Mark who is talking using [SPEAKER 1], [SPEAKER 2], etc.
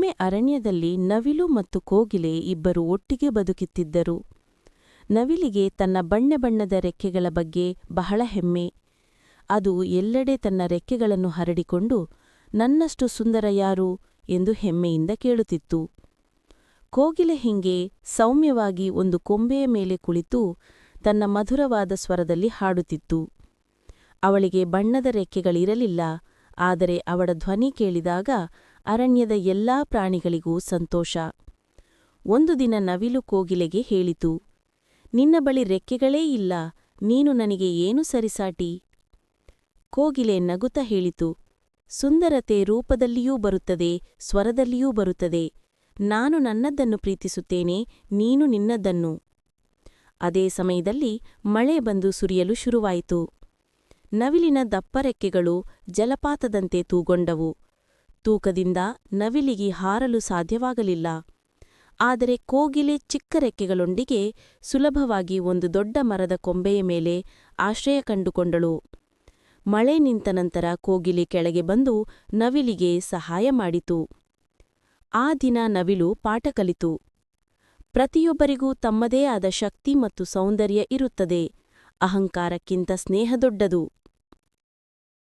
[SPEAKER 1] ಒಮ್ಮೆ ಅರಣ್ಯದಲ್ಲಿ ನವಿಲು ಮತ್ತು ಕೋಗಿಲೆ ಇಬ್ಬರು ಒಟ್ಟಿಗೆ ಬದುಕುತ್ತಿದ್ದರು. ನವಿಲಿಗೆ ತನ್ನ ಬಣ್ಣ ಬಣ್ಣದ ರೆಕ್ಕೆಗಳ ಬಗ್ಗೆ ಬಹಳ ಹೆಮ್ಮೆ. ಅದು ಎಲ್ಲೆಡೆ ತನ್ನ ರೆಕ್ಕೆಗಳನ್ನು ಹರಡಿಕೊಂಡು ನನ್ನಷ್ಟು ಸುಂದರ ಯಾರು ಎಂದು ಹೆಮ್ಮೆಯಿಂದ ಕೇಳುತ್ತಿತ್ತು. ಕೋಗಿಲೆ ಹಿಂಗೆ ಸೌಮ್ಯವಾಗಿ ಒಂದು ಕೊಂಬೆಯ ಮೇಲೆ ಕುಳಿತು ತನ್ನ ಮಧುರವಾದ ಸ್ವರದಲ್ಲಿ ಹಾಡುತ್ತಿತ್ತು. ಅವಳಿಗೆ ಬಣ್ಣದ ರೆಕ್ಕೆಗಳಿರಲಿಲ್ಲ, ಆದರೆ ಅವಳ ಧ್ವನಿ ಕೇಳಿದಾಗ ಅರಣ್ಯದ ಎಲ್ಲಾ ಪ್ರಾಣಿಗಳಿಗೂ ಸಂತೋಷ. ಒಂದು ದಿನ ನವಿಲು ಕೋಗಿಲೆಗೆ ಹೇಳಿತು, ನಿನ್ನ ಬಳಿ ರೆಕ್ಕೆಗಳೇ ಇಲ್ಲ, ನೀನು ನನಗೆ ಏನು ಸರಿಸಾಟಿ? ಕೋಗಿಲೆ ನಗುತ್ತ ಹೇಳಿತು, ಸುಂದರತೆ ರೂಪದಲ್ಲಿಯೂ ಬರುತ್ತದೆ, ಸ್ವರದಲ್ಲಿಯೂ ಬರುತ್ತದೆ. ನಾನು ನನ್ನದನ್ನು ಪ್ರೀತಿಸುತ್ತೇನೆ, ನೀನು ನಿನ್ನದನ್ನು. ಅದೇ ಸಮಯದಲ್ಲಿ ಮಳೆ ಬಂದು ಸುರಿಯಲು ಶುರುವಾಯಿತು. ನವಿಲಿನ ದಪ್ಪ ರೆಕ್ಕೆಗಳು ಜಲಪಾತದಂತೆ ತೂಗೊಂಡವು. ತೂಕದಿಂದ ನವಿಲಿಗೆ ಹಾರಲು ಸಾಧ್ಯವಾಗಲಿಲ್ಲ. ಆದರೆ ಕೋಗಿಲೆ ಚಿಕ್ಕ ರೆಕ್ಕೆಗಳೊಂದಿಗೆ ಸುಲಭವಾಗಿ ಒಂದು ದೊಡ್ಡ ಮರದ ಕೊಂಬೆಯ ಮೇಲೆ ಆಶ್ರಯ ಕಂಡುಕೊಂಡಳು. ಮಳೆ ನಿಂತ ನಂತರ ಕೋಗಿಲೆ ಕೆಳಗೆ ಬಂದು ನವಿಲಿಗೆ ಸಹಾಯ ಮಾಡಿತು. ಆ ದಿನ ನವಿಲು ಪಾಠ ಕಲಿತು. ಪ್ರತಿಯೊಬ್ಬರಿಗೂ ತಮ್ಮದೇ ಆದ ಶಕ್ತಿ ಮತ್ತು ಸೌಂದರ್ಯ ಇರುತ್ತದೆ. ಅಹಂಕಾರಕ್ಕಿಂತ ಸ್ನೇಹ ದೊಡ್ಡದು.